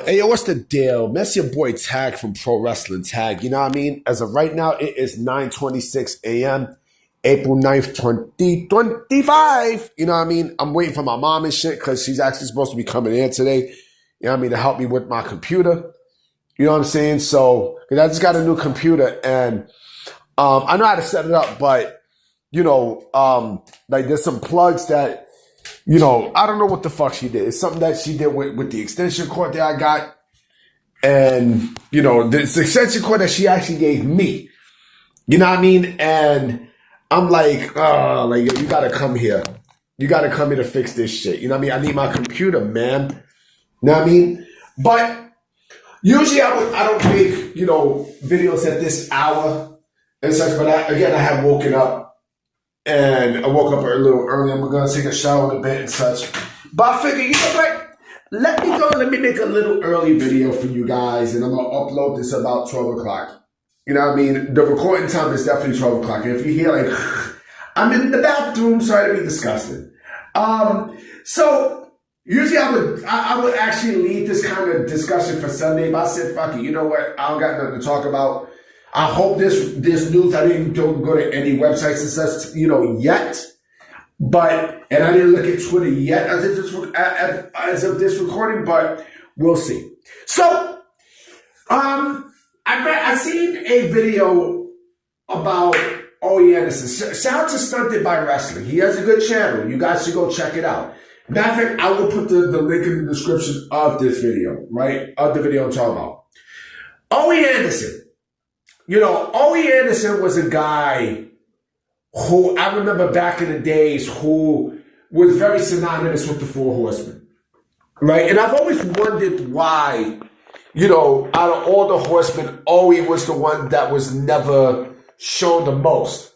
Hey, yo, what's the deal? That's your boy Tag from Pro Wrestling Tag. You know what I mean? As of right now, it is 9:26 a.m., April 9th, 2025. You know what I mean? I'm waiting for my mom and shit because she's actually supposed to be coming in today, you know what I mean, to help me with my computer. You know what I'm saying? So, because I just got a new computer and I know how to set it up, but, like there's some plugs that, I don't know what the fuck she did. It's something that she did with the extension cord that I got. And, this extension cord that she actually gave me. You know what I mean? And I'm like, you gotta come here. You gotta come here to fix this shit. You know what I mean? I need my computer, man. You know what I mean? But usually I don't make, videos at this hour and such. But I have woken up. And I woke up a little early. I'm going to take a shower in a bit and such. But I figured, you know what? Let me make a little early video for you guys. And I'm going to upload this about 12 o'clock. You know what I mean? The recording time is definitely 12 o'clock. And if you hear like, I'm in the bathroom, sorry to be disgusting. So usually I would actually leave this kind of discussion for Sunday. But I said, fuck it. You know what? I don't got nothing to talk about. I hope this news, I didn't go to any websites and such, yet. And I didn't look at Twitter yet as of this recording, but we'll see. So, I seen a video about Ole Anderson. Shout out to Stunted by Wrestling. He has a good channel. You guys should go check it out. Matter of fact, I will put the link in the description of this video, right? Of the video I'm talking about. Ole Anderson. Ole Anderson was a guy who I remember back in the days who was very synonymous with the Four Horsemen, right? And I've always wondered why, out of all the horsemen, Ole was the one that was never shown the most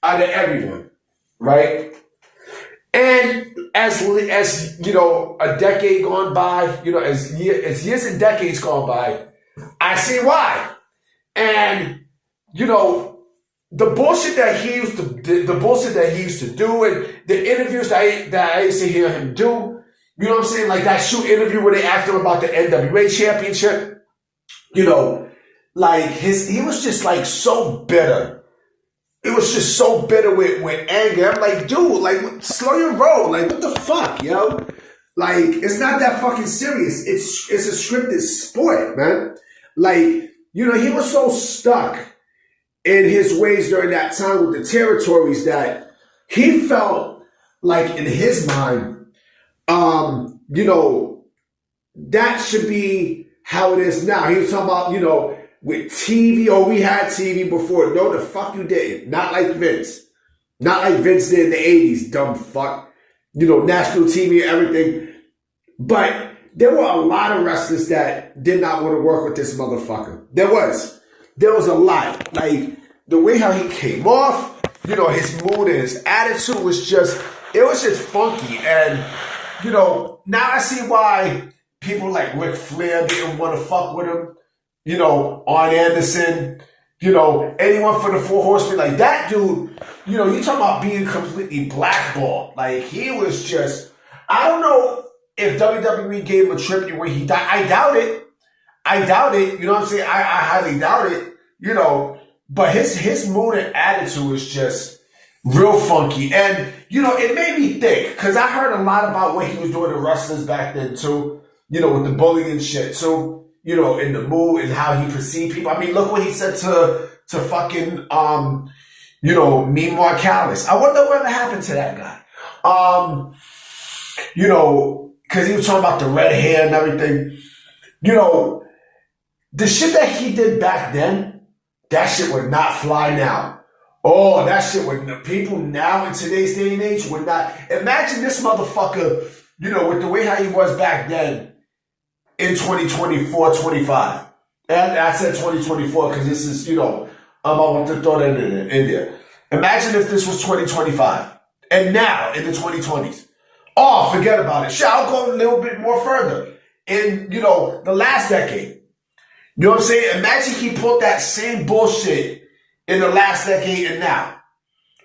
out of everyone, right? And as a decade gone by, as years and decades gone by, I see why. And, the bullshit that he used to do and the interviews that I used to hear him do, you know what I'm saying? Like that shoot interview where they asked him about the NWA championship, he was just like so bitter. It was just so bitter with anger. I'm like, dude, like slow your roll. Like what the fuck, yo? Like it's not that fucking serious. It's a scripted sport, man. Like, he was so stuck in his ways during that time with the territories that he felt like in his mind, that should be how it is now. He was talking about, with TV, we had TV before. No, the fuck you didn't. Not like Vince. Not like Vince did in the 80s, dumb fuck. National TV and everything. But there were a lot of wrestlers that did not want to work with this motherfucker. There was a lot. Like, the way how he came off, his mood and his attitude was just funky. And, now I see why people like Ric Flair didn't want to fuck with him. Ole Anderson, anyone for the Four Horsemen. Like, that dude, you talking about being completely blackballed. Like, he was just, I don't know if WWE gave him a tribute where he died. I doubt it. You know what I'm saying? I highly doubt it. But his mood and attitude was just real funky. And, it made me think, because I heard a lot about what he was doing to wrestlers back then too, with the bullying and shit. So, in the mood and how he perceived people. I mean, look what he said to fucking, me Marcalis. I wonder whatever happened to that guy. Because he was talking about the red hair and everything. The shit that he did back then, that shit would not fly now. Oh, that shit would, people now in today's day and age would not. Imagine this motherfucker, with the way how he was back then in 2024, 25. And I said 2024 because this is, I want to throw that in there. Imagine if this was 2025 and now in the 2020s. Oh, forget about it. Shit, I'll go a little bit more further. In, the last decade. You know what I'm saying? Imagine he pulled that same bullshit in the last decade and now.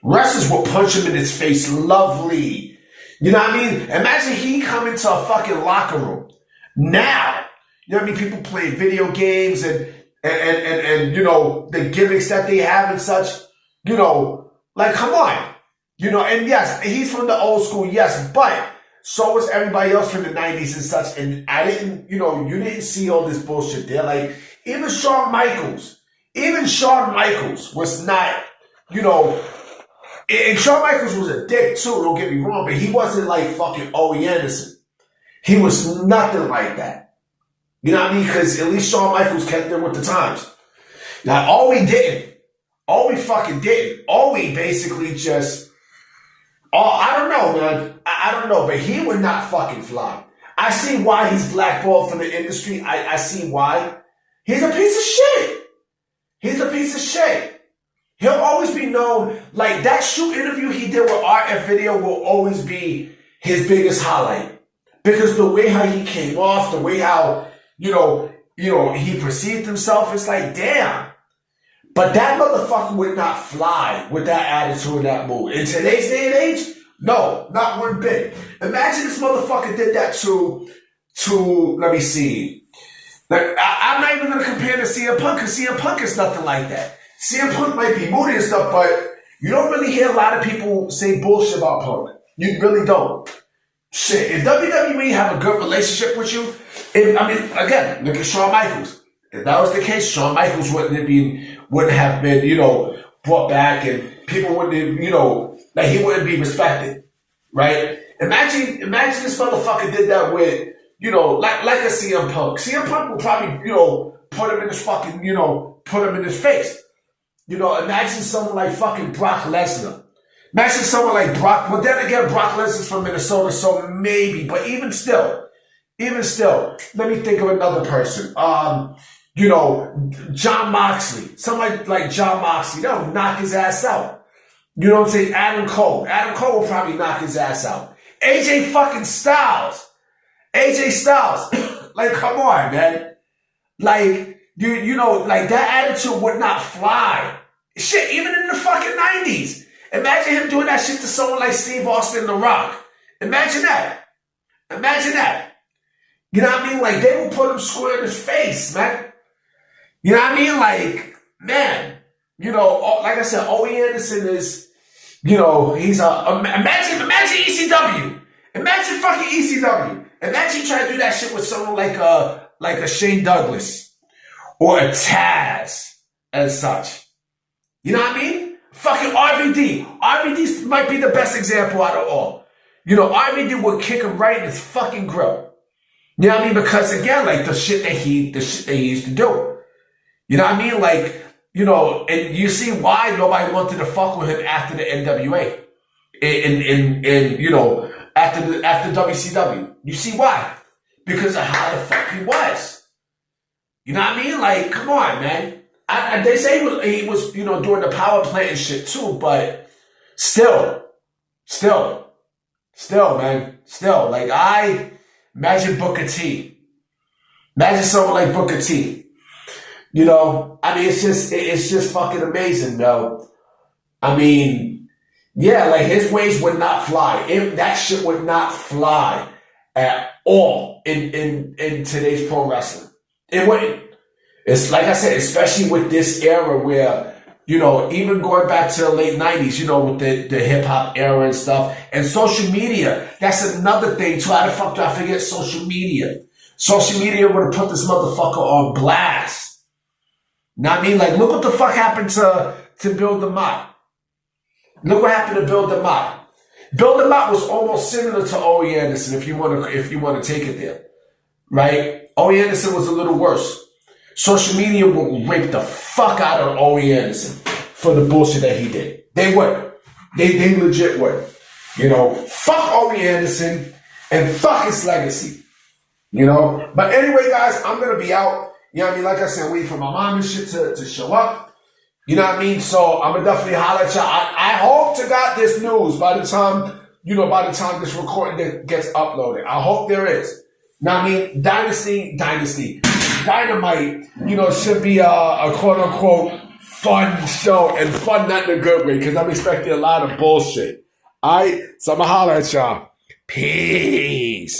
Wrestlers will punch him in his face lovely. You know what I mean? Imagine he come into a fucking locker room now, You know what I mean? People playing video games and you know, the gimmicks that they have and such. You know, like, come on. You know, and yes, he's from the old school, yes, but so was everybody else from the 90s and such. And I didn't, you know, you didn't see all this bullshit there. Like, even Shawn Michaels was not, you know, and Shawn Michaels was a dick too, don't get me wrong, but he wasn't like fucking Ole Anderson. He was nothing like that. You know what I mean? Because at least Shawn Michaels kept in with the times. Now, Ole fucking didn't. Ole basically just, I don't know, man. I don't know, but he would not fucking fly. I see why he's blackballed from the industry. I see why. He's a piece of shit. He's a piece of shit. He'll always be known, like that shoot interview he did with RF Video will always be his biggest highlight. Because the way how he came off, the way how, you know, he perceived himself, it's like, damn. But that motherfucker would not fly with that attitude and that mood. In today's day and age, no, not one bit. Imagine this motherfucker did that to let me see. Like, I'm not even going to compare to CM Punk, because CM Punk is nothing like that. CM Punk might be moody and stuff, but you don't really hear a lot of people say bullshit about Punk. You really don't. Shit, if WWE have a good relationship with you, again, look at Shawn Michaels. If that was the case, Shawn Michaels wouldn't have been, you know, brought back, and people wouldn't have, you know, like he wouldn't be respected, right? Imagine this motherfucker did that with, you know, like a CM Punk. CM Punk would probably, you know, put him in his fucking, you know, put him in his face. You know, imagine someone like fucking Brock Lesnar. Imagine someone like Brock, but then again, Brock Lesnar's from Minnesota, so maybe, but even still, let me think of another person. You know, John Moxley. Somebody like John Moxley, they'll knock his ass out. You know what I'm saying? Adam Cole will probably knock his ass out. AJ fucking Styles. Like, come on, man. Like, you know, like that attitude would not fly. Shit, even in the fucking 90s. Imagine him doing that shit to someone like Steve Austin and The Rock. Imagine that. You know what I mean? Like, they will put him square in his face, man. You know what I mean? Like, man, you know, like I said, Ole Anderson is, you know, he's imagine ECW. Imagine fucking ECW. Imagine trying to do that shit with someone like a Shane Douglas or a Taz and such. You know what I mean? Fucking RVD. RVD might be the best example out of all. You know, RVD would kick him right in his fucking grill. You know what I mean? Because again, like the shit that he used to do. You know what I mean? Like, you know, and you see why nobody wanted to fuck with him after the NWA. And you know, after WCW. You see why? Because of how the fuck he was. You know what I mean? Like, come on, man. They say he was, you know, doing the power plant and shit too, but still, man. Still, like, I imagine Booker T. Imagine someone like Booker T. You know, I mean, it's just fucking amazing, though. I mean, yeah, like his ways would not fly. That shit would not fly at all in today's pro wrestling. It wouldn't. It's like I said, especially with this era where, you know, even going back to the late 90s, you know, with the hip hop era and stuff, and social media. That's another thing too. How the fuck do I forget social media? Social media would have put this motherfucker on blast. Know what I mean? Like, look what the fuck happened to Bill DeMott. Look what happened to Bill DeMott. Bill DeMott was almost similar to Ole Anderson, if you want to take it there, right? Ole Anderson was a little worse. Social media will rape the fuck out of Ole Anderson for the bullshit that he did. They would. They legit would. You know, fuck Ole Anderson and fuck his legacy. You know? But anyway, guys, I'm going to be out. You know what I mean? Like I said, waiting for my mom and shit to show up. You know what I mean? So I'm going to definitely holler at y'all. I hope to God this news by the time this recording gets uploaded. I hope there is. Now, I mean, Dynamite, you know, should be a quote-unquote fun show, and fun not in a good way, because I'm expecting a lot of bullshit. All right? So I'm going to holler at y'all. Peace.